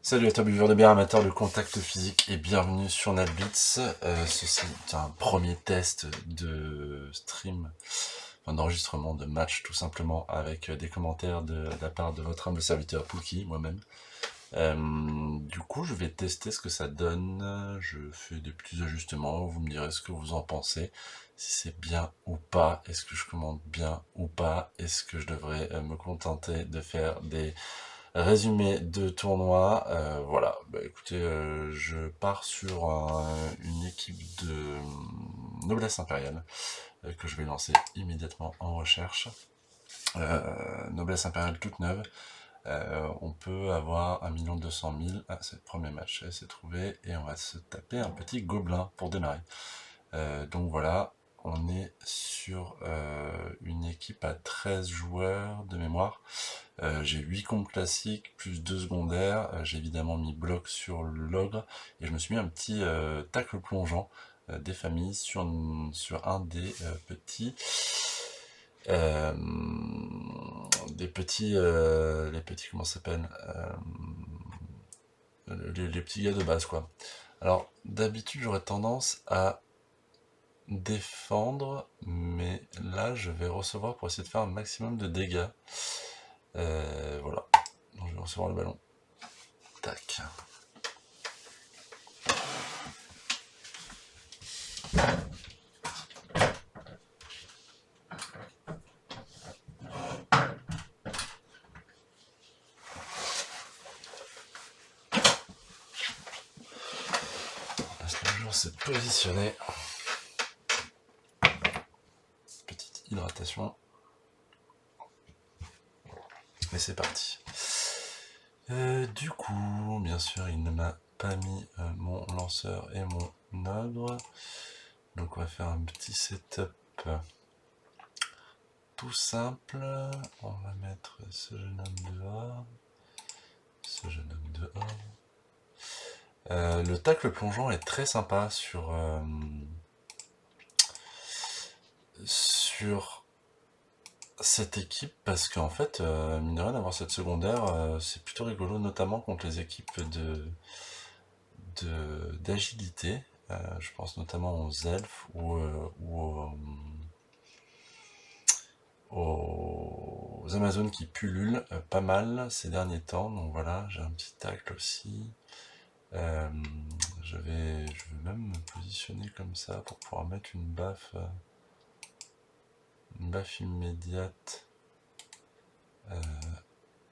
Salut à toi buveur de bière amateur de contact physique et bienvenue sur NatBlitz. Ceci est un premier test de stream, enfin d'enregistrement de match tout simplement avec des commentaires de la part de votre humble serviteur Pookie, moi-même. Du coup je vais tester ce que ça donne, je fais des petits ajustements, vous me direz ce que vous en pensez, si c'est bien ou pas, est-ce que je commande bien ou pas, est-ce que je devrais me contenter de faire des résumé de tournoi, voilà. Bah, écoutez, je pars sur une équipe de noblesse impériale que je vais lancer immédiatement en recherche. Noblesse impériale toute neuve. On peut avoir 1 200 000. Ah, c'est le premier match, c'est trouvé. Et on va se taper un petit gobelin pour démarrer. Donc voilà, on est sur une équipe à 13 joueurs de mémoire. J'ai 8 comptes classiques, plus 2 secondaires. J'ai évidemment mis bloc sur l'ogre. Et je me suis mis un petit tacle plongeant des familles sur un euh, les petits, comment ça s'appelle, les petits gars de base, quoi. Alors, d'habitude, j'aurais tendance à défendre, mais là, je vais recevoir pour essayer de faire un maximum de dégâts. Voilà. Donc, je vais recevoir le ballon. Tac. Laisse le jour se positionner. Petite hydratation. Et c'est parti. Du coup, bien sûr, il ne m'a pas mis mon lanceur et mon ogre. Donc on va faire un petit setup tout simple. On va mettre ce jeune homme dehors. Ce jeune homme dehors. Le tacle plongeant est très sympa sur cette équipe parce qu'en fait, mine de rien, d'avoir cette secondaire, c'est plutôt rigolo, notamment contre les équipes d'agilité. Je pense notamment aux elfes aux Amazones qui pullulent pas mal ces derniers temps. Donc voilà, j'ai un petit tacle aussi. Euh, je vais même me positionner comme ça pour pouvoir mettre une baffe immédiate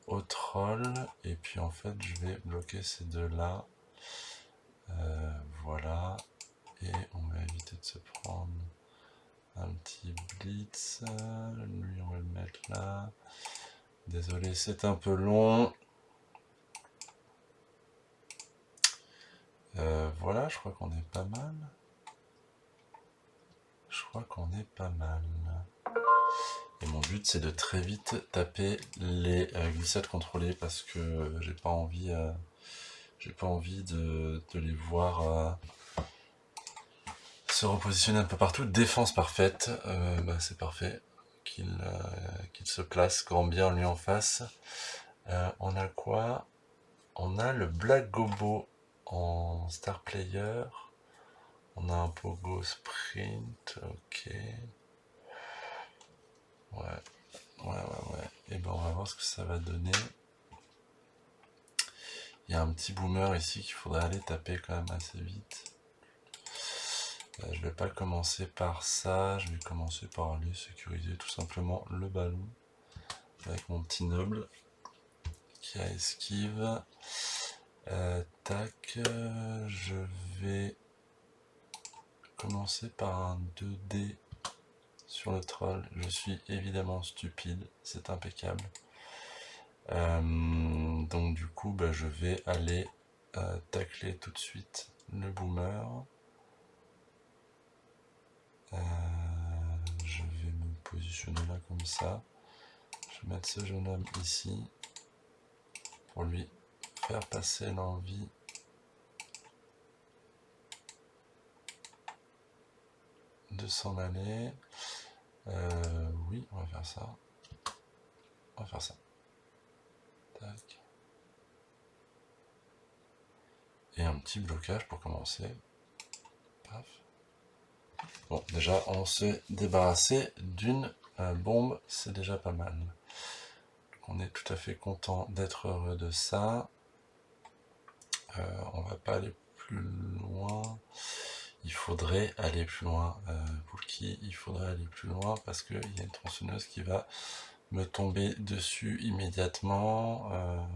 au troll. Et puis en fait, je vais bloquer ces deux-là. Voilà. Et on va éviter de se prendre un petit blitz. Lui, on va le mettre là. Désolé, c'est un peu long. Voilà, je crois qu'on est pas mal. Je crois qu'on est pas mal. Et mon but, c'est de très vite taper les glissades contrôlées parce que j'ai pas envie de les voir se repositionner un peu partout. Défense parfaite, c'est parfait qu'il se place grand bien lui en face. On a quoi? On a le Black Gobo en star player. On a un pogo sprint, ok. Ouais. Et ben on va voir ce que ça va donner. Il y a un petit boomer ici qu'il faudrait aller taper quand même assez vite. Je vais pas commencer par ça, je vais commencer par aller sécuriser tout simplement le ballon avec mon petit noble qui a esquive. Tac, je vais commencer par un 2D sur le troll. Je suis évidemment stupide, c'est impeccable. Donc du coup, je vais aller tacler tout de suite le boomer. Je vais me positionner là comme ça. Je vais mettre ce jeune homme ici pour lui faire passer l'envie de s'en aller. Oui, on va faire ça. On va faire ça. Tac. Et un petit blocage pour commencer. Paf. Bon, déjà, on s'est débarrassé d'une bombe, c'est déjà pas mal. Donc, on est tout à fait content d'être heureux de ça. On va pas aller plus loin. Il faudrait aller plus loin. Poulki, il faudrait aller plus loin parce qu'il y a une tronçonneuse qui va me tomber dessus immédiatement. En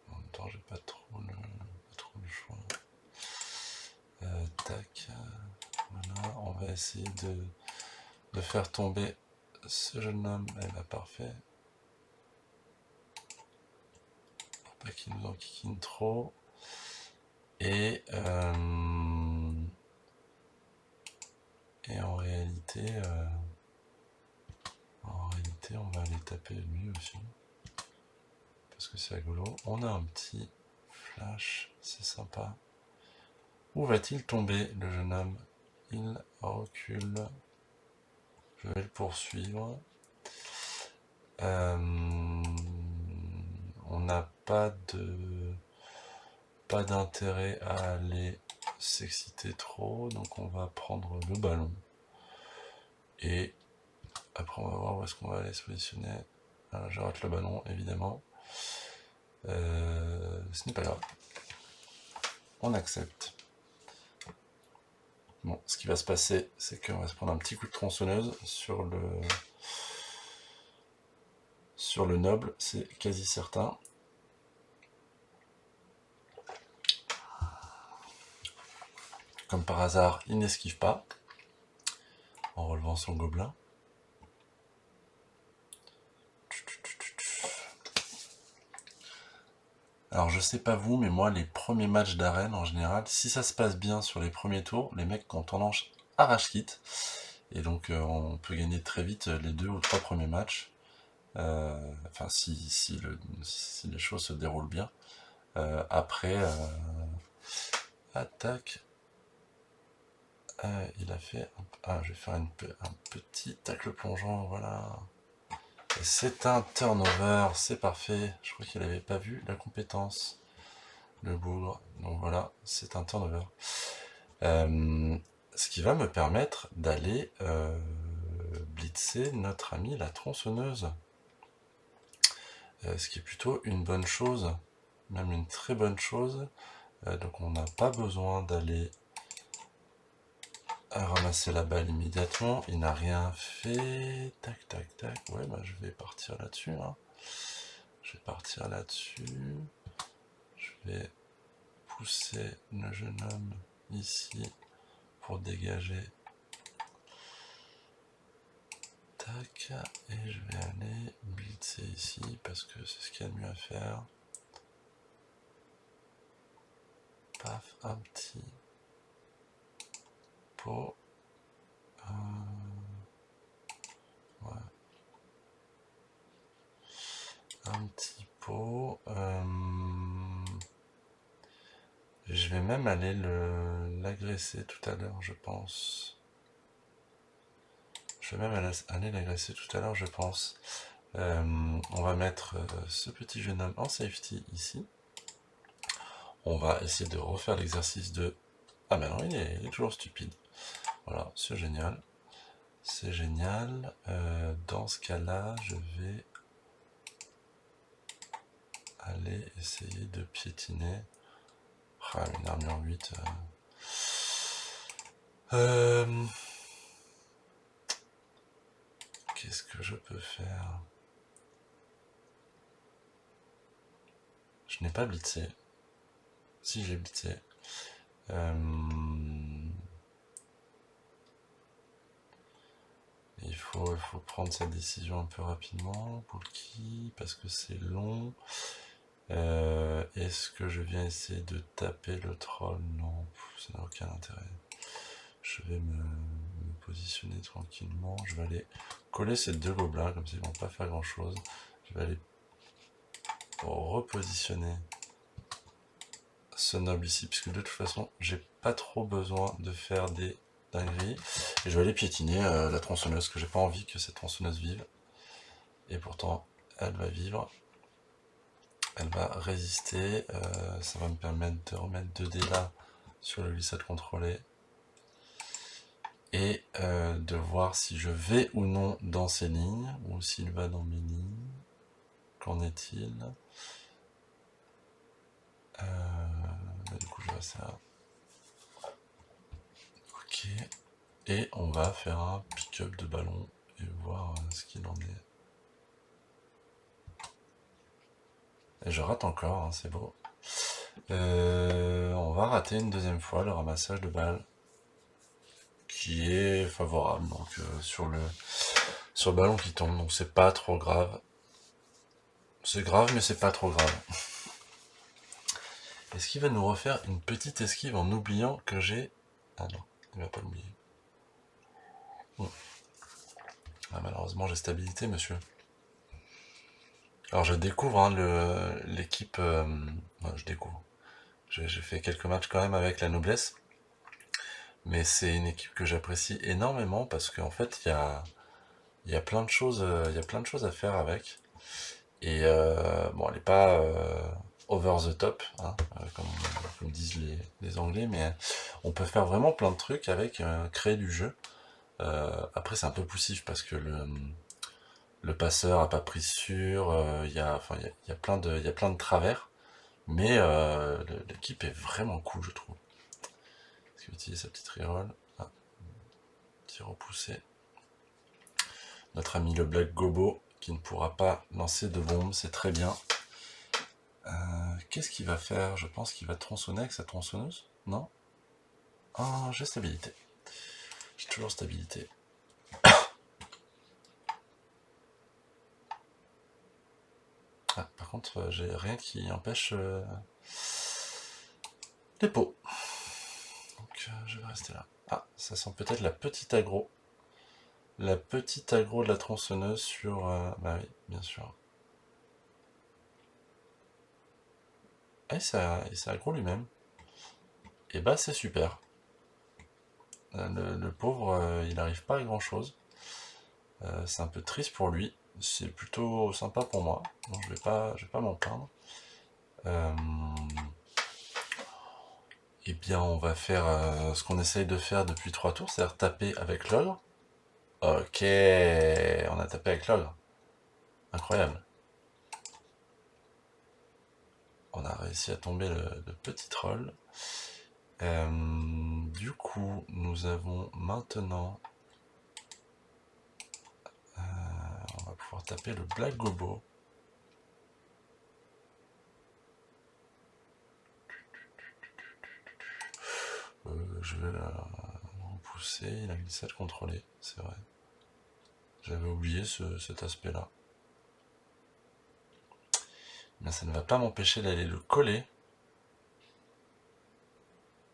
même temps, j'ai pas trop le choix. Tac. Voilà, on va essayer de faire tomber ce jeune homme. Eh ben, parfait. Pour pas qu'il nous enquiquine trop. Et en réalité, on va aller taper lui aussi. Parce que c'est rigolo. On a un petit flash, c'est sympa. Où va-t-il tomber, le jeune homme? Il recule. Je vais le poursuivre. On n'a pas d'intérêt à aller s'exciter trop, donc on va prendre le ballon. Et après on va voir où est-ce qu'on va aller se positionner. Alors, je rate le ballon, évidemment. Ce n'est pas grave. On accepte. Bon, ce qui va se passer, c'est qu'on va se prendre un petit coup de tronçonneuse sur le noble, c'est quasi certain. Comme par hasard, il n'esquive pas en relevant son gobelin. Alors je sais pas vous, mais moi les premiers matchs d'arène en général, si ça se passe bien sur les premiers tours, les mecs ont tendance à rage-quit. Et donc on peut gagner très vite les 2 ou 3 premiers matchs. Enfin si les choses se déroulent bien. Après, attaque. Il a fait... je vais faire un petit tacle plongeant, voilà. C'est un turnover, c'est parfait. Je crois qu'il n'avait pas vu la compétence, le bougre. Donc voilà, c'est un turnover. Ce qui va me permettre d'aller blitzer notre ami la tronçonneuse. Ce qui est plutôt une bonne chose, même une très bonne chose. Donc on n'a pas besoin d'aller ramasser la balle immédiatement. Il n'a rien fait. Tac, tac, tac. Ouais, bah je vais partir là-dessus. Hein. Je vais partir là-dessus. Je vais pousser le jeune homme ici pour dégager. Tac. Et je vais aller blitzer ici parce que c'est ce qu'il y a de mieux à faire. Paf, un petit pot. Ouais. Un petit pot. Je vais même aller l'agresser tout à l'heure, je pense. Je vais même aller l'agresser tout à l'heure, je pense. On va mettre ce petit jeune homme en safety ici. On va essayer de refaire l'exercice de... Ah ben non, il est toujours stupide. Voilà, c'est génial. C'est génial. Dans ce cas-là, je vais aller essayer de piétiner. Ah, une armure 8. Qu'est-ce que je peux faire? Je n'ai pas blitzé. Si, j'ai blitzé. Il faut prendre cette décision un peu rapidement. Pour qui? Parce que c'est long. Est-ce que je viens essayer de taper le troll? Non, ça n'a aucun intérêt. Je vais me positionner tranquillement. Je vais aller coller ces 2 gobelins, comme ça ils vont pas faire grand chose. Je vais aller repositionner ce noble ici, puisque de toute façon j'ai pas trop besoin de faire des dingueries. Et je vais aller piétiner la tronçonneuse, que j'ai pas envie que cette tronçonneuse vive. Et pourtant elle va vivre. Elle va résister. Ça va me permettre de remettre 2 dés là sur le glissade contrôlé. Et de voir si je vais ou non dans ces lignes, ou s'il va dans mes lignes. Qu'en est-il? Du coup, je vais rester là. Ok. Et on va faire un pick-up de ballon et voir ce qu'il en est. Et je rate encore, hein, c'est beau. On va rater une deuxième fois le ramassage de balles, qui est favorable, donc sur le ballon qui tombe, donc c'est pas trop grave. C'est grave, mais c'est pas trop grave. Est-ce qu'il va nous refaire une petite esquive en oubliant que j'ai... Ah non, il va pas l'oublier. Ah, malheureusement, j'ai stabilité, monsieur. Alors je découvre hein, l'équipe... je découvre. J'ai fait quelques matchs quand même avec la noblesse. Mais c'est une équipe que j'apprécie énormément parce qu'en fait, il y a plein de choses, il y a plein de choses à faire avec. Et bon, elle n'est pas over the top, hein, comme disent les Anglais, mais on peut faire vraiment plein de trucs avec créer du jeu. Après, c'est un peu poussif parce que le passeur a pas pris sûr, il y a il y a plein de travers, mais l'équipe est vraiment cool, je trouve. Est-ce qu'il utilise sa petite reroll? Ah, petit repoussé. Notre ami le Black Gobo, qui ne pourra pas lancer de bombe, c'est très bien. Qu'est-ce qu'il va faire? Je pense qu'il va tronçonner avec sa tronçonneuse? Non? Ah, j'ai stabilité. J'ai toujours stabilité. Ah, par contre, j'ai rien qui empêche les pots. Donc, je vais rester là. Ah, ça sent peut-être la petite aggro. La petite aggro de la tronçonneuse sur... bah oui, bien sûr. Ah, il s'est aggro lui-même. Et bah, c'est super. Le pauvre, il n'arrive pas à grand-chose. C'est un peu triste pour lui. C'est plutôt sympa pour moi. Donc, je vais pas m'en plaindre. Eh bien, on va faire ce qu'on essaye de faire depuis 3 tours, c'est-à-dire taper avec l'ogre. Ok, on a tapé avec l'ogre. Incroyable. On a réussi à tomber le petit troll. Du coup, nous avons maintenant... on va pouvoir taper le Black Gobo. Je vais la repousser. Il a glissade contrôlé, c'est vrai. J'avais oublié cet aspect-là. Mais ça ne va pas m'empêcher d'aller le coller.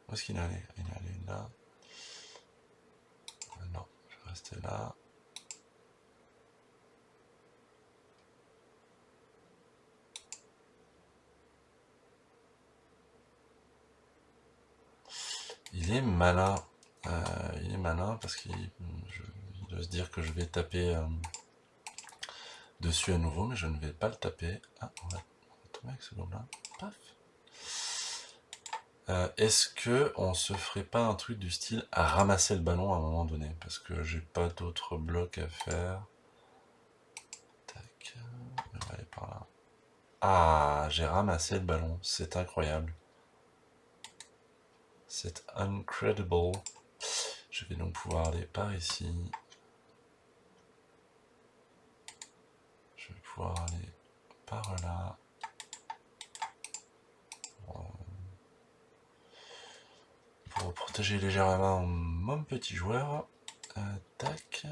Où est-ce qu'il est allé? Il est allé là. Non, je vais rester là. Il est malin. Il est malin parce qu'il doit se dire que je vais taper dessus à nouveau, mais je ne vais pas le taper. Ah, on va tomber avec ce globe-là. Paf. Est-ce que on se ferait pas un truc du style à ramasser le ballon à un moment donné? Parce que j'ai pas d'autres blocs à faire. Tac. On va aller par là. Ah, j'ai ramassé le ballon. C'est incroyable. C'est incredible. Je vais donc pouvoir aller par ici. Je vais pouvoir aller par là. Pour protéger légèrement mon petit joueur. Tac.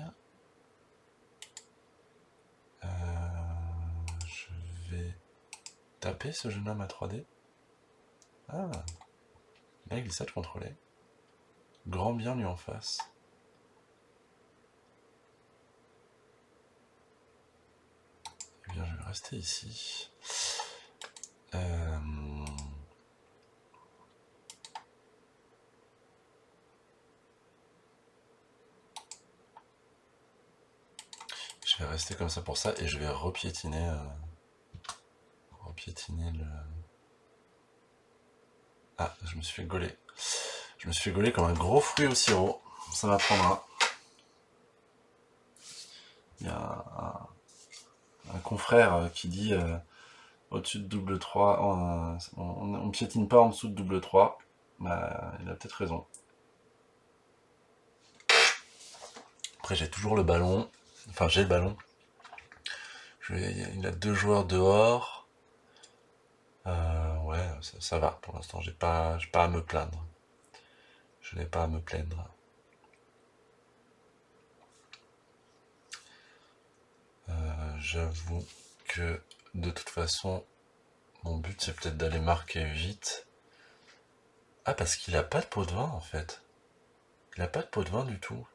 Je vais taper ce jeune homme à 3D. Ah, la glissade contrôlée. Grand bien lui en face. Eh bien, je vais rester ici. Je vais rester comme ça pour ça et je vais repiétiner piétiner le... Ah, je me suis fait gauler. Je me suis fait gauler comme un gros fruit au sirop. Ça m'apprendra. Il y a un confrère qui dit au-dessus de double 3, on piétine pas en dessous de double 3. Bah, il a peut-être raison. Après, j'ai toujours le ballon. Enfin, j'ai le ballon. Il a 2 joueurs dehors. Ouais, ça va pour l'instant. J'ai pas à me plaindre. Je n'ai pas à me plaindre. J'avoue que de toute façon, mon but c'est peut-être d'aller marquer vite. Ah, parce qu'il a pas de pot de vin en fait. Il a pas de pot de vin du tout.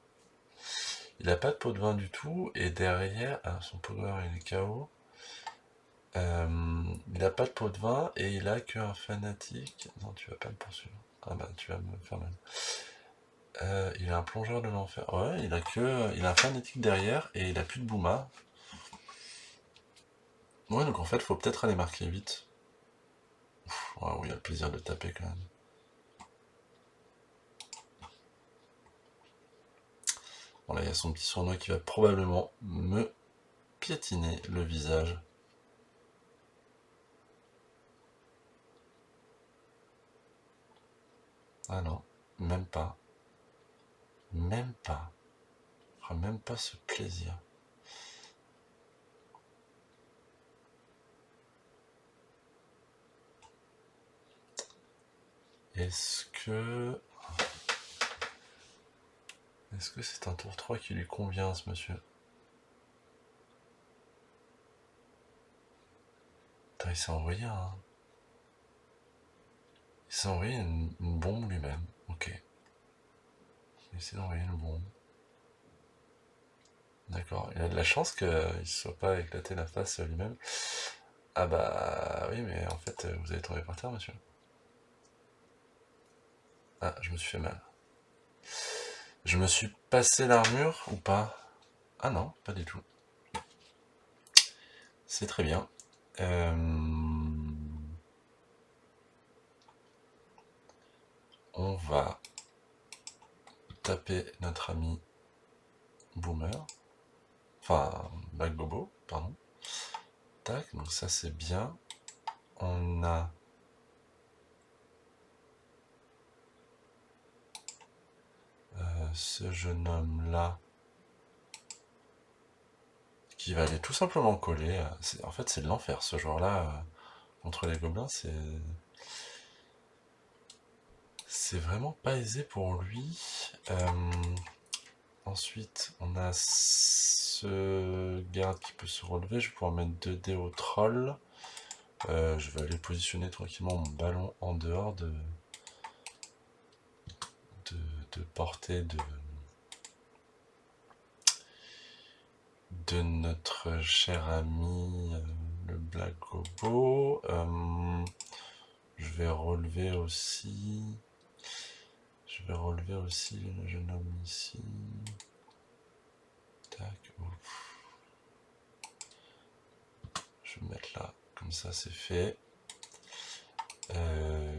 Il a pas de pot de vin du tout, et derrière, ah, son power il est KO. Il a pas de pot de vin et il a qu'un fanatique. Non, tu vas pas me poursuivre. Ah bah, tu vas me faire mal. Il a un plongeur de l'enfer. Ouais, il a un fanatique derrière et il a plus de Bouma. Ouais, donc en fait, faut peut-être aller marquer vite. Ouais, oui, il a le plaisir de taper quand même. Bon, là, il y a son petit sournois qui va probablement me piétiner le visage. Ah non, même pas. Même pas. Il fera même pas ce plaisir. Est-ce que c'est un tour 3 qui lui convient, ce monsieur? Putain, il s'est envoyé Il s'est envoyé une bombe lui-même. Ok. Il essaie d'envoyer une bombe. D'accord. Il a de la chance qu'il ne soit pas éclaté la face lui-même. Ah bah oui, mais en fait, vous allez tomber par terre, monsieur. Ah, je me suis fait mal. Je me suis passé l'armure ou pas? Ah non, pas du tout. C'est très bien. On va taper notre ami Boomer. Enfin, Black Bobo, pardon. Tac, donc ça c'est bien. On a ce jeune homme là qui va aller tout simplement coller. En fait, c'est de l'enfer ce joueur là contre les gobelins. C'est vraiment pas aisé pour lui. Ensuite, on a ce garde qui peut se relever. Je vais pouvoir mettre 2 dés au troll. Je vais aller positionner tranquillement mon ballon en dehors de portée de notre cher ami le Black Gobo. Je vais relever aussi. Le jeune homme ici. Tac. Ouf. Je vais me mettre là. Comme ça, c'est fait.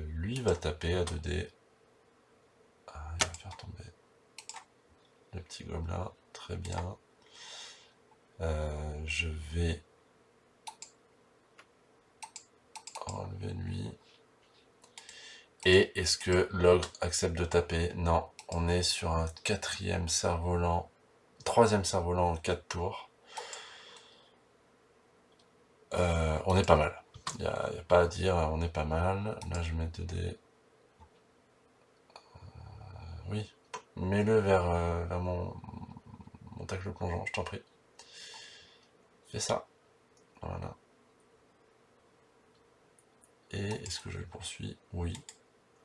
Lui va taper à 2D. Ah, il va faire tomber le petit gobelin. Très bien. Je vais enlever lui. Et est-ce que l'ogre accepte de taper? Non. On est sur un 4e cerf-volant. 3e cerf-volant en 4 tours. On est pas mal. Il n'y a pas à dire, on est pas mal. Là, je mets 2D. Oui. Mets-le vers mon tacle plongeant, je t'en prie. Fais ça. Voilà. Et est-ce que je le poursuis? Oui.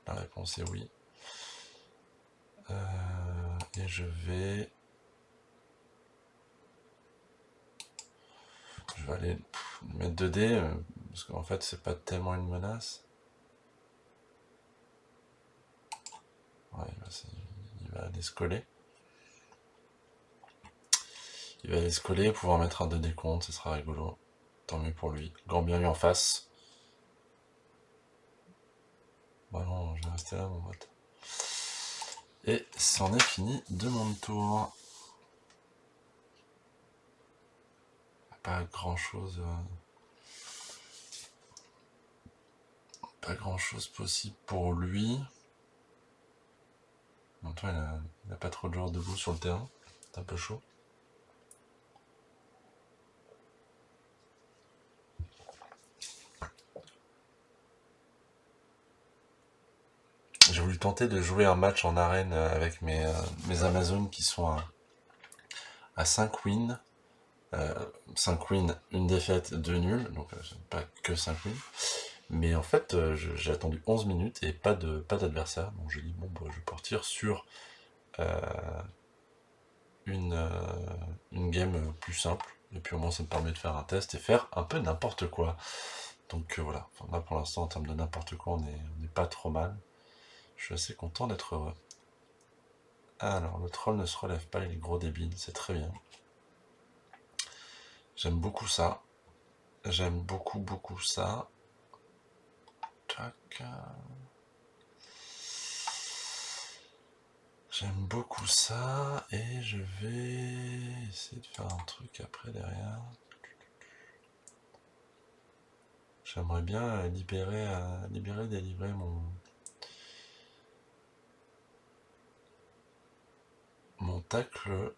La réponse est oui. Et je vais aller mettre 2D, parce qu'en fait, c'est pas tellement une menace. Ouais, il va aller se coller. Pouvoir mettre un 2D contre, ce sera rigolo. Tant mieux pour lui. Grand bien lui en face. Bah non, je vais rester là, mon pote. Et c'en est fini de mon tour. Pas grand chose. Pas grand chose possible pour lui. En même temps, il a pas trop de joueurs debout sur le terrain. C'est un peu chaud. J'ai voulu tenter de jouer un match en arène avec mes Amazones qui sont à 5 wins. 5 wins, une défaite, 2 nuls. Donc pas que 5 wins. Mais en fait, j'ai attendu 11 minutes et pas d'adversaire. Donc j'ai dit, bon, bah, je vais partir sur une game plus simple. Et puis au moins, ça me permet de faire un test et faire un peu n'importe quoi. Donc voilà, enfin, là pour l'instant, en termes de n'importe quoi, on n'est pas trop mal. Je suis assez content d'être heureux. Alors, le troll ne se relève pas, il est gros débile, c'est très bien. J'aime beaucoup ça. J'aime beaucoup ça. Tac. J'aime beaucoup ça et je vais essayer de faire un truc après derrière. J'aimerais bien délivrer mon tacle.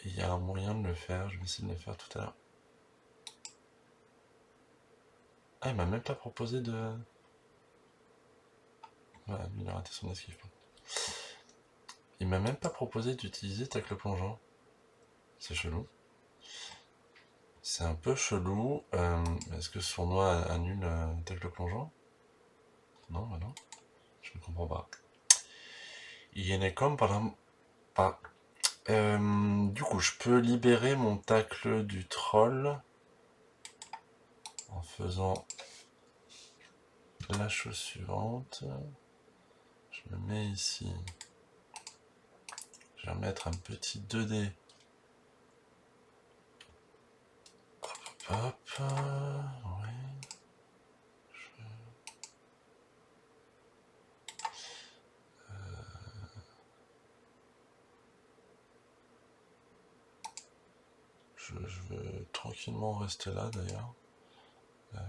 Il y a un moyen de le faire, je vais essayer de le faire tout à l'heure. Ah, il m'a même pas proposé de... Voilà, il a raté son esquive. Il m'a même pas proposé d'utiliser tacle plongeant. C'est chelou. C'est un peu chelou. Est-ce que ce tournoi annule tacle plongeant? Non, bah non. Je ne comprends pas. Il est comme pas. Du coup, je peux libérer mon tacle du troll en faisant la chose suivante. Je me mets ici. Je vais mettre un petit 2D. Hop, ouais. Je veux tranquillement rester là d'ailleurs.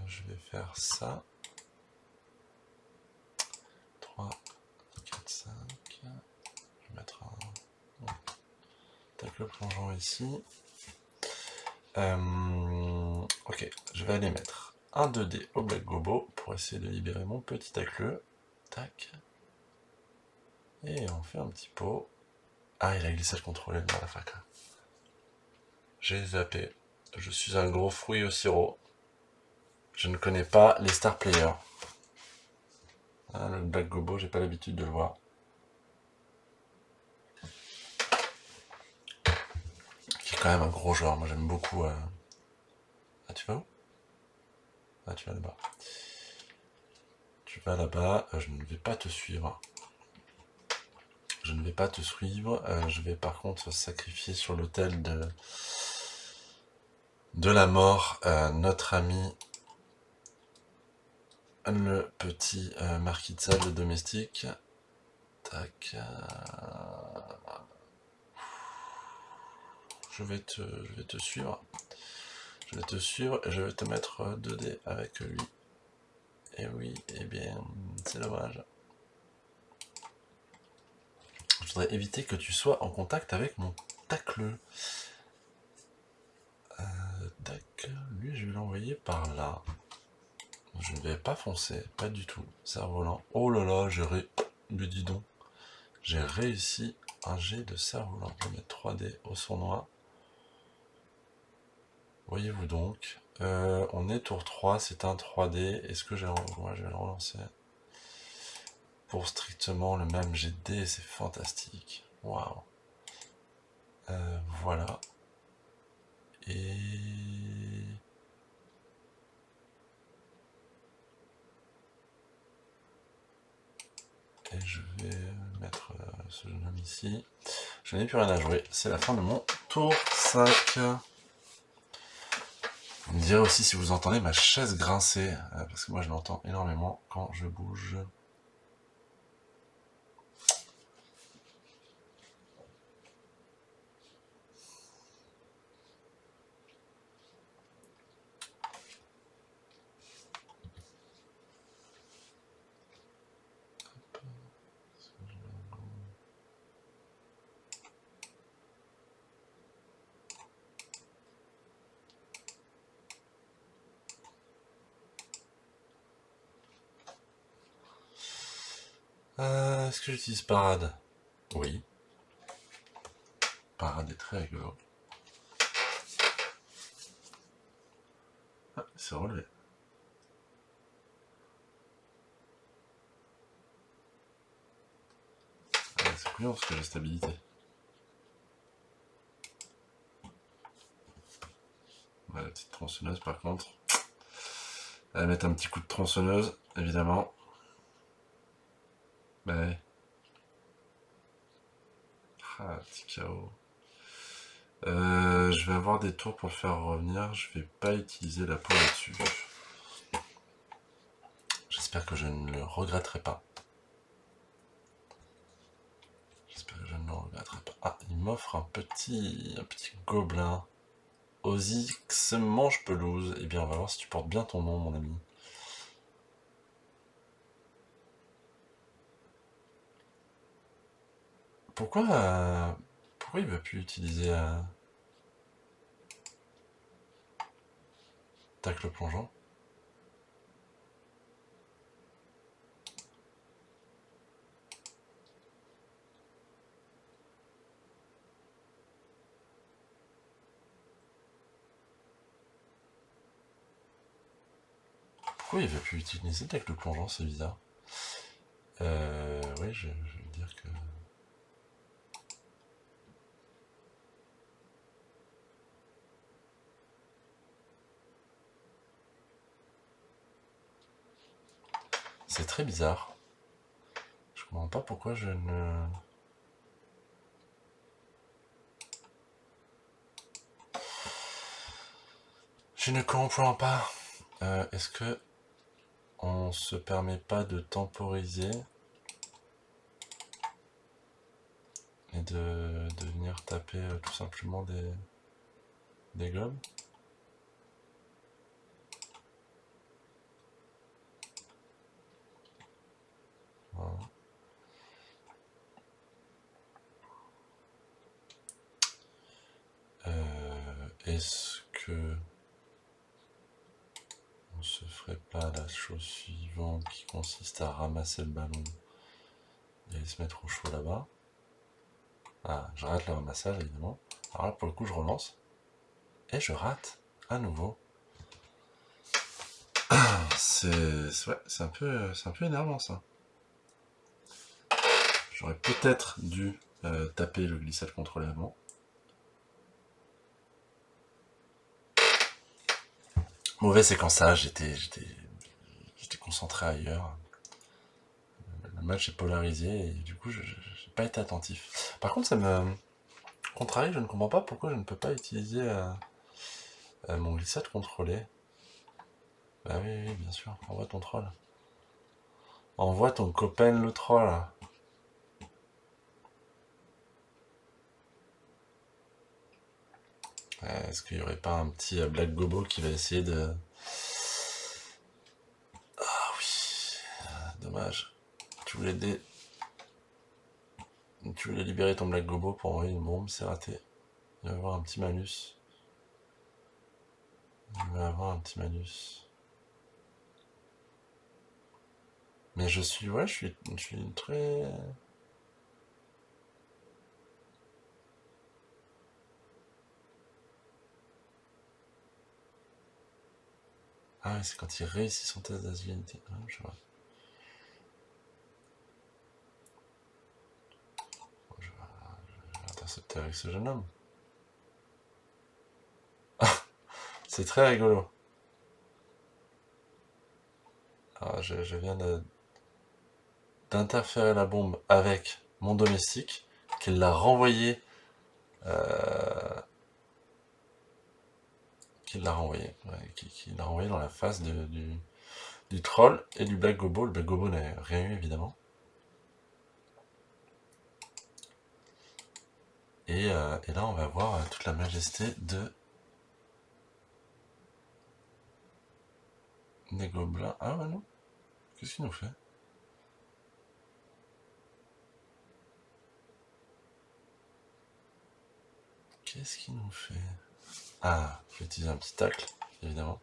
Je vais faire ça. 3, 4, 5. Je vais mettre un tacle plongeant ici. Ok, je vais aller mettre un 2D au Black Gobo pour essayer de libérer mon petit tacle. Tac. Et on fait un petit pot. Ah, il a glissé le contrôle dans la fac. J'ai zappé. Je suis un gros fruit au sirop. Je ne connais pas les star players. Ah, le Black Gobo, j'ai pas l'habitude de le voir. Qui est quand même un gros joueur. Moi, j'aime beaucoup. Ah, tu vas où? Ah, tu vas là-bas. Tu vas là-bas. Je ne vais pas te suivre. Je ne vais pas te suivre. Je vais par contre sacrifier sur l'autel de la mort notre ami le petit marquis de sable domestique. Tac. Je vais te suivre. Je vais te suivre et je vais te mettre 2D avec lui. Et oui, eh bien, c'est dommage. Je voudrais éviter que tu sois en contact avec mon tacle. Tac, lui je vais l'envoyer par là. Je ne vais pas foncer, pas du tout. Cerf-volant. Oh là là, mais dis donc. J'ai réussi un jet de cerf-volant. Je vais mettre 3D au sournois. Voyez-vous donc. On est tour 3, c'est un 3D. Est-ce que moi, je vais le relancer. Pour strictement le même jet de dés, c'est fantastique. Waouh. Voilà. Et je vais mettre ce jeune homme ici. Je n'ai plus rien à jouer. C'est la fin de mon tour 5. Vous me direz aussi si vous entendez ma chaise grincer, parce que moi je l'entends énormément quand je bouge. Est-ce que j'utilise Parade? Oui. Parade est très rigolo. Ah, c'est relevé. Ah, c'est couillon parce que j'ai stabilité. Ouais, la petite tronçonneuse par contre. Elle va mettre un petit coup de tronçonneuse, évidemment. Bah ouais. Ah, petit KO. Je vais avoir des tours pour le faire revenir. Je vais pas utiliser la peau là-dessus. J'espère que je ne le regretterai pas. J'espère que je ne le regretterai pas. Ah, il m'offre un petit gobelin. Ozix mange pelouse. Eh bien, on va voir si tu portes bien ton nom, mon ami. Pourquoi il va plus utiliser tacle plongeant? Pourquoi il va plus utiliser tacle plongeant? C'est bizarre. Oui, je veux dire que... C'est très bizarre. Je comprends pas pourquoi je ne... Je ne comprends pas. Est-ce que on se permet pas de temporiser et de venir taper tout simplement des globes? Voilà. Est-ce que on se ferait pas la chose suivante qui consiste à ramasser le ballon et aller se mettre au chaud là-bas? Ah, je rate le ramassage évidemment. Alors là pour le coup je relance et je rate à nouveau. C'est un peu énervant ça. J'aurais peut-être dû taper le glissade contrôlé avant. Mauvais séquençage, j'étais concentré ailleurs. Le match est polarisé et du coup, je n'ai pas été attentif. Par contre, ça me contrarie, je ne comprends pas pourquoi je ne peux pas utiliser mon glissade contrôlé. Bah oui, oui, bien sûr, envoie ton troll. Envoie ton copain le troll. Est-ce qu'il n'y aurait pas un petit Black Gobo qui va essayer de... Ah oui, dommage. Tu voulais, tu voulais libérer ton Black Gobo pour envoyer une bombe, c'est raté. Il va y avoir un petit malus. Il va y avoir un petit malus. Mais je suis très... Ah oui, c'est quand il réussit son test d'agilité. Ah, je vois. Je vais intercepter avec ce jeune homme. C'est très rigolo. Alors, je viens d'interférer la bombe avec mon domestique, qui qui l'a renvoyé. Ouais, qui l'a renvoyé dans la face du troll et du Black Gobo. Le Black Gobo n'a rien eu, évidemment. Et là, on va voir toute la majesté des gobelins. Ah ouais, non. Qu'est-ce qu'il nous fait? Qu'est-ce qu'il nous fait? Ah, je vais utiliser un petit tacle, évidemment.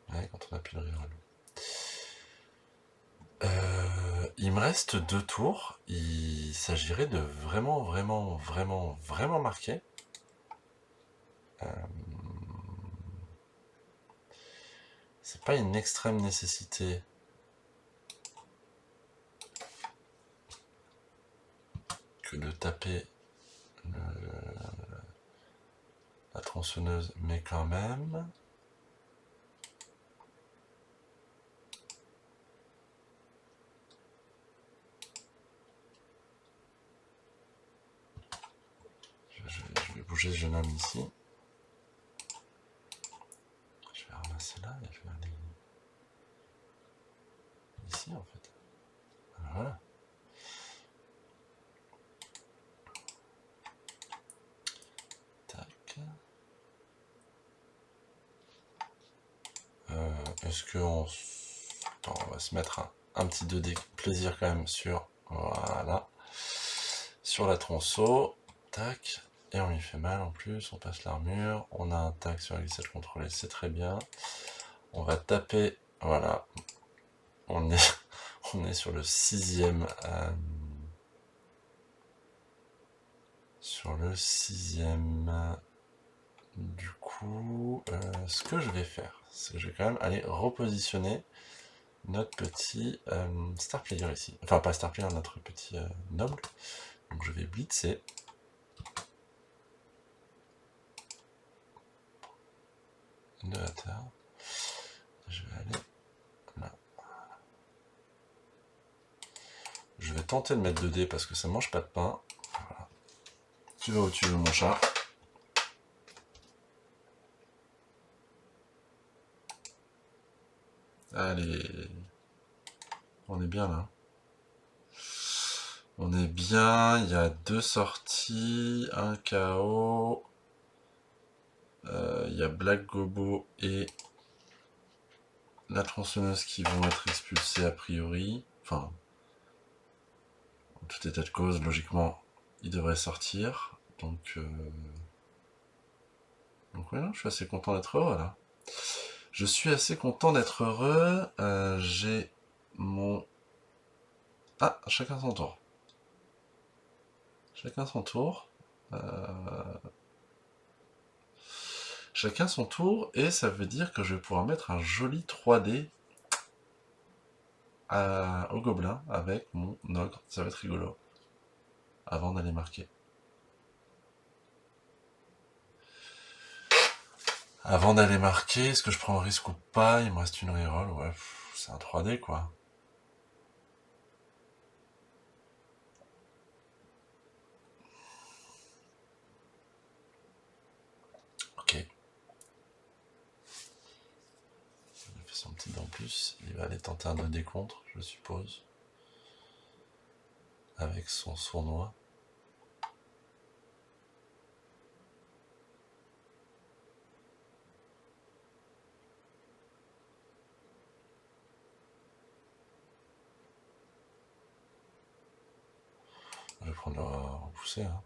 Ouais, quand on appuie le reroll. Il me reste 2 tours. Il s'agirait de vraiment marquer. C'est pas une extrême nécessité. Que de taper la tronçonneuse, mais quand même. Je vais bouger ce jeune homme ici. Je vais ramasser là et je vais aller ici en fait. Voilà. Tac. Est-ce qu'on... Attends, on va se mettre un petit 2D plaisir quand même sur... Voilà. Sur la tronçon. Tac. Et on lui fait mal en plus, on passe l'armure. On a un tac sur la glissade contrôlée, c'est très bien. On va taper... Voilà. On est sur le 6e... sur le 6e... Du coup, ce que je vais faire, c'est que je vais quand même aller repositionner notre petit star player ici. Enfin, pas star player, notre petit noble. Donc je vais blitzer. De la terre. Je vais aller là. Je vais tenter de mettre 2D parce que ça mange pas de pain. Voilà. Tu vas où tu veux, mon chat. Allez. On est bien là. On est bien. Il y a 2 sorties. Un KO. Il y a Black Gobo et la tronçonneuse qui vont être expulsés a priori. Enfin, en tout état de cause, logiquement, ils devraient sortir. Donc ouais, non, je suis assez content d'être heureux là. Je suis assez content d'être heureux. J'ai mon... Ah, chacun son tour. Chacun son tour. Chacun son tour, et ça veut dire que je vais pouvoir mettre un joli 3D au gobelin avec mon ogre. Ça va être rigolo. Avant d'aller marquer. Avant d'aller marquer, est-ce que je prends un risque ou pas? Il me reste une reroll. Ouais, c'est un 3D quoi. Ok. Il fait son petit dent en plus. Il va aller tenter un décompte, je suppose. Avec son sournois. Je vais prendre le repousser. Hein.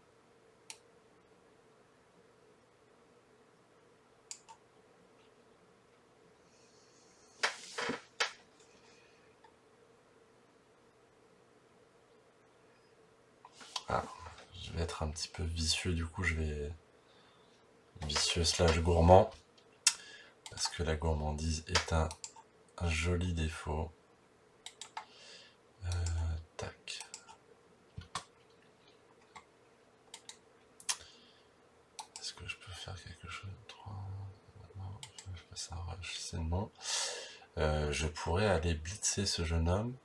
Ah, je vais être un petit peu vicieux, du coup je vais... Vicieux slash gourmand. Parce que la gourmandise est un joli défaut. Tac. Est-ce que je peux faire quelque chose? 3... Non, je passe un rush, c'est non. Je pourrais aller blitzer ce jeune homme.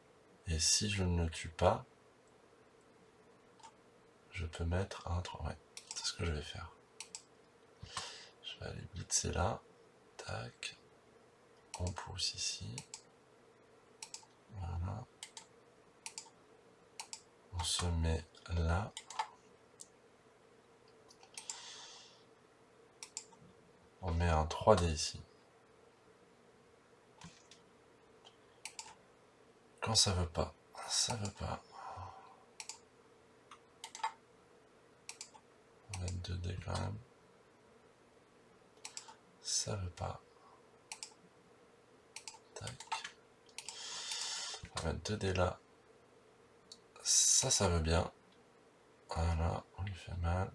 Et si je ne le tue pas, je peux mettre un 3. Ouais, c'est ce que je vais faire. Je vais aller blitzer là. Tac. On pousse ici. Voilà. On se met là. On met un 3D ici. Quand ça veut pas, ça veut pas. On va mettre 2D quand même. Ça veut pas. Tac. On va mettre 2D là. Ça veut bien. Voilà, on lui fait mal.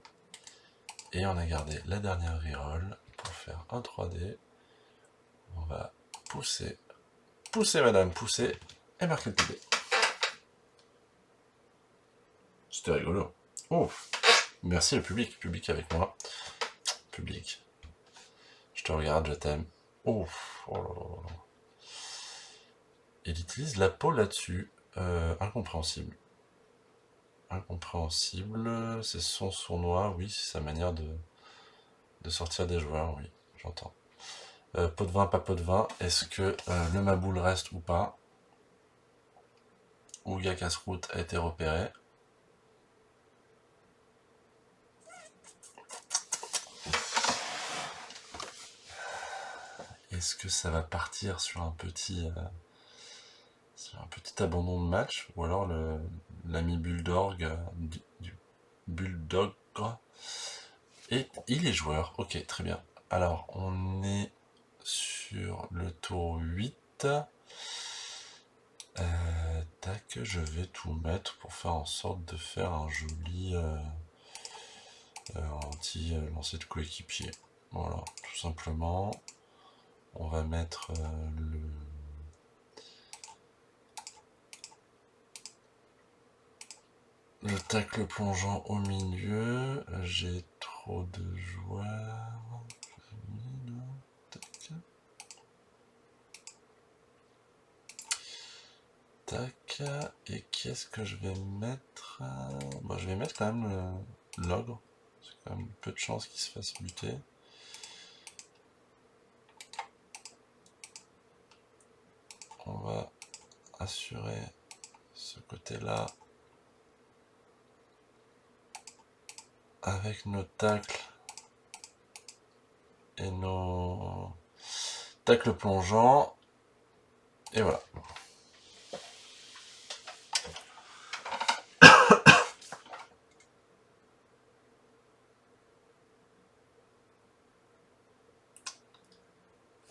Et on a gardé la dernière reroll pour faire un 3D. On va pousser. Pousser madame, pousser. Et marquer le TD. C'était rigolo. Oh, merci le public. Public avec moi. Public. Je te regarde, je t'aime. Oh, oh là là là. Il utilise la peau là-dessus. Incompréhensible. Incompréhensible. C'est son sournois, oui, c'est sa manière de sortir des joueurs, oui, j'entends. Pot de vin, pas pot de vin. Est-ce que le Maboule reste ou pas? Ouga Casse-Route a été repéré. Est-ce que ça va partir sur un petit abandon de match? Ou alors l'ami Bulldog du Bulldog. Et il est joueur. Ok, très bien. Alors, on est sur le tour 8. Tac, je vais tout mettre pour faire en sorte de faire un joli anti-lancer de coéquipier. Voilà, tout simplement. On va mettre le tacle plongeant au milieu. J'ai trop de joueurs. Tac. Et qu'est-ce que je vais mettre? Bon, je vais mettre quand même l'ogre. C'est quand même peu de chances qu'il se fasse buter. On va assurer ce côté-là avec nos tacles et nos tacles plongeants. Et voilà.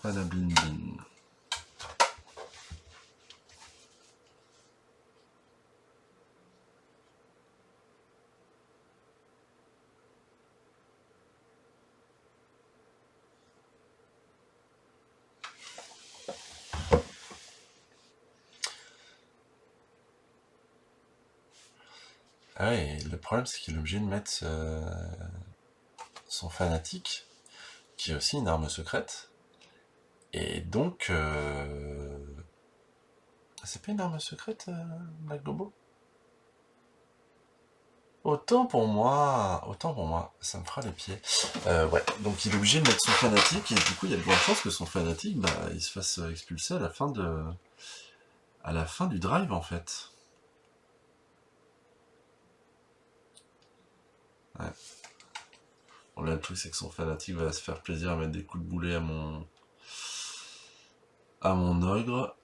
Voilà, blin blin. Ah ouais, le problème c'est qu'il est obligé de mettre son fanatique, qui est aussi une arme secrète. Et donc, c'est pas une arme secrète, Black Gobo? Autant pour moi, ça me fera les pieds. Ouais, donc il est obligé de mettre son fanatique, et du coup il y a de grandes chances que son fanatique, bah, il se fasse expulser à la fin du drive en fait. Ouais. Bon, là, le truc, c'est que son fanatique va se faire plaisir à mettre des coups de boulet à mon ogre.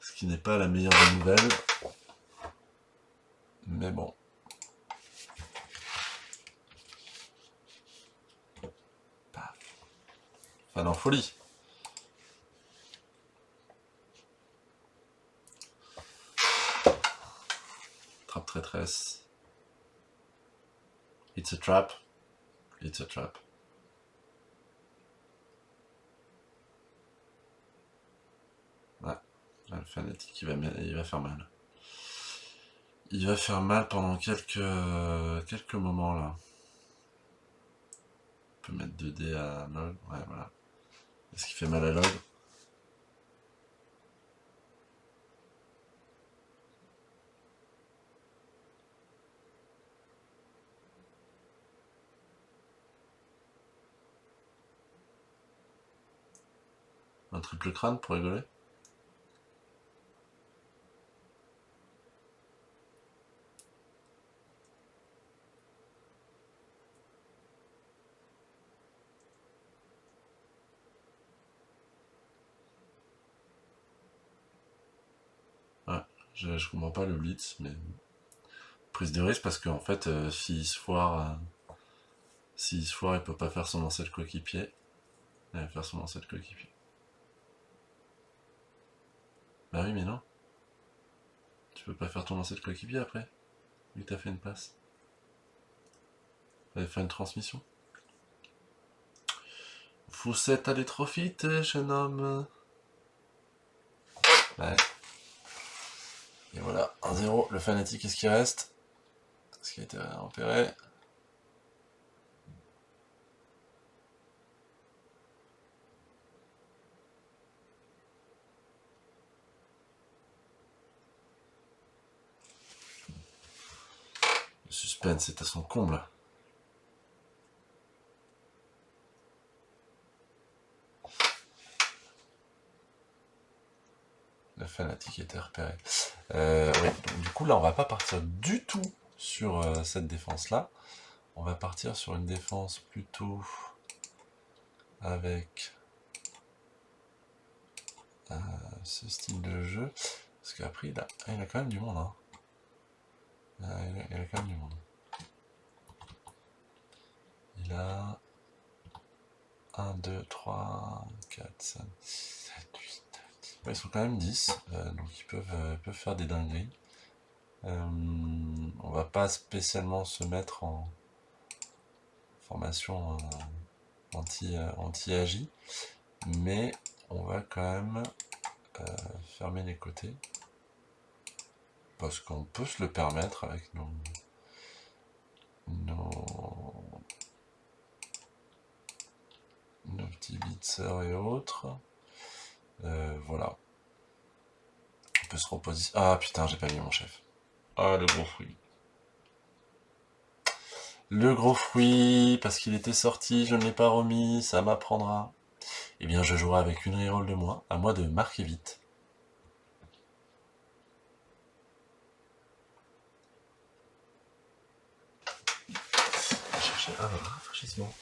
Ce qui n'est pas la meilleure des nouvelles. Mais bon. Paf. Enfin, en folie. Trappe traîtresse. It's a trap. It's a trap. Ouais. Le fanatique, il va faire mal. Il va faire mal pendant quelques moments là. On peut mettre 2D à l'ogre. Ouais, voilà. Est-ce qu'il fait mal à l'ogre? Un triple crâne pour rigoler. Ouais, je comprends pas le blitz, mais prise de risque parce qu'en fait, s'il se foire, il peut pas faire son lancer de coéquipier. Il va faire son lancer de coéquipier. Bah oui, mais non. Tu peux pas faire ton lancer de coéquipier après, vu que t'as fait une passe. Fallait faire une transmission. Vous êtes allé trop vite, jeune homme. Ouais. Et voilà, 1-0. Le Fnatic, qu'est-ce qui reste? Ce qui a été enterré. Le suspense est à son comble. Le Fnatic était repéré. Oui, donc du coup là on va pas partir du tout sur cette défense là. On va partir sur une défense plutôt avec ce style de jeu. Parce qu'après il a quand même du monde. Hein. Il a quand même du monde. Il a 1, 2, 3, 4, 5, 6, 7, 8, 9, 10. Ouais, ils sont quand même 10, donc ils peuvent faire des dingueries. On va pas spécialement se mettre en formation anti-agi, mais on va quand même fermer les côtés parce qu'on peut se le permettre avec nos petits blitzers et autres. Voilà. On peut se repositionner. Ah putain, j'ai pas mis mon chef. Ah, le gros fruit. Le gros fruit, parce qu'il était sorti, je ne l'ai pas remis, ça m'apprendra. Eh bien, je jouerai avec une reroll de moins, à moi de marquer vite. Je vais chercher un rafraîchissement.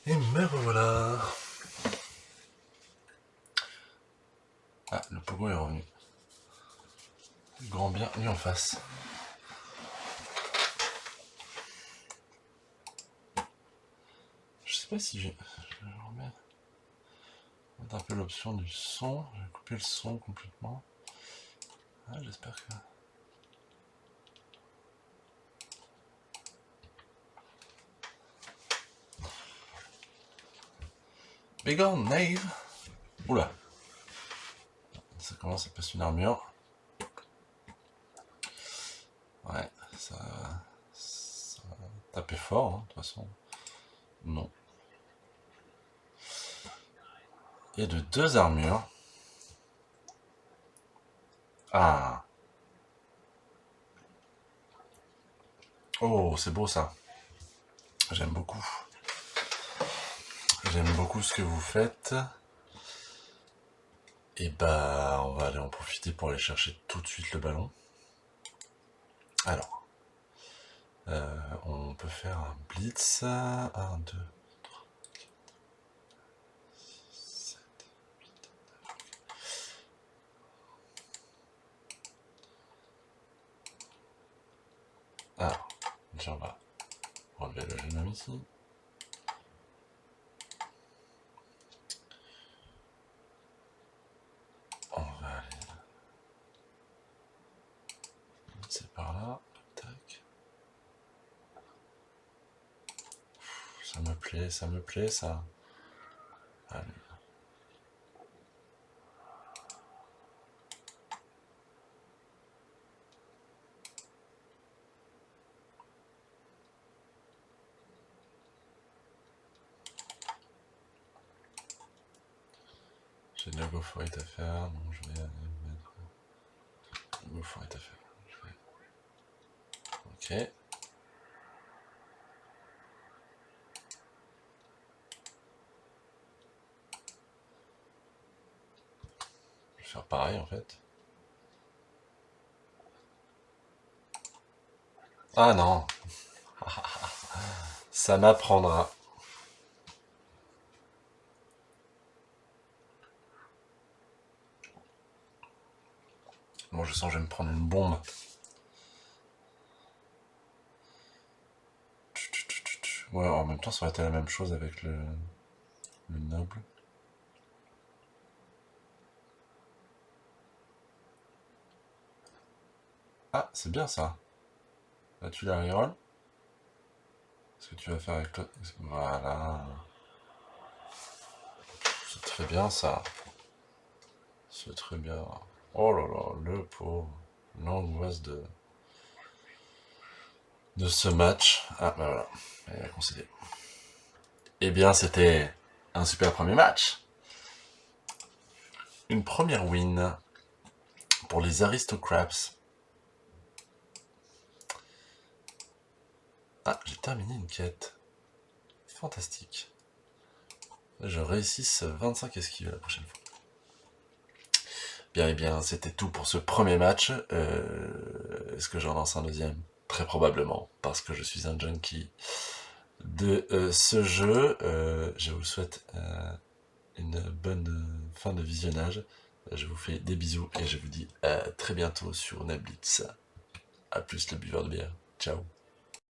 Et me revoilà. Ah, le pogo est revenu. Grand bien, lui en face. Je sais pas si j'ai... Je vais remettre un peu l'option du son. Je vais couper le son complètement. Ah, j'espère que... Begone, Nave. Oula. Ça commence à passer une armure. Ouais, ça tapait fort, hein, de toute façon. Non. Et de 2 armures. Ah. Oh, c'est beau ça. J'aime beaucoup. J'aime beaucoup ce que vous faites. Et bah, on va aller en profiter pour aller chercher tout de suite le ballon. Alors, on peut faire un blitz. 1, 2, 3, 4, 7, 8, 9. Alors, déjà on va relever le jeune homme ici. On va aller... C'est par là. Tac. Ça me plaît, ça. Allez. J'ai de la go for it à faire, donc je vais aller mettre go for it à faire. Ok. Je vais faire pareil en fait. Ah non. Ça m'apprendra. Bon, je sens que je vais me prendre une bombe. Ouais, en même temps, ça aurait été la même chose avec le noble. Ah, c'est bien ça. Là, tu la reroll. Ce que tu vas faire avec l'autre. Voilà. C'est très bien ça. C'est très bien. Oh là là, le pauvre. L'angoisse de ce match. Ah, bah voilà. Elle a concédé. Eh bien, c'était un super premier match. Une première win pour les Aristocrats. Ah, j'ai terminé une quête. Fantastique. Je réussisse 25 esquives la prochaine fois. Bien, eh bien, c'était tout pour ce premier match. Est-ce que j'en lance un deuxième? Très probablement, parce que je suis un junkie de ce jeu. Je vous souhaite une bonne fin de visionnage. Je vous fais des bisous et je vous dis à très bientôt sur Nablitz. A plus le buveur de bière. Ciao.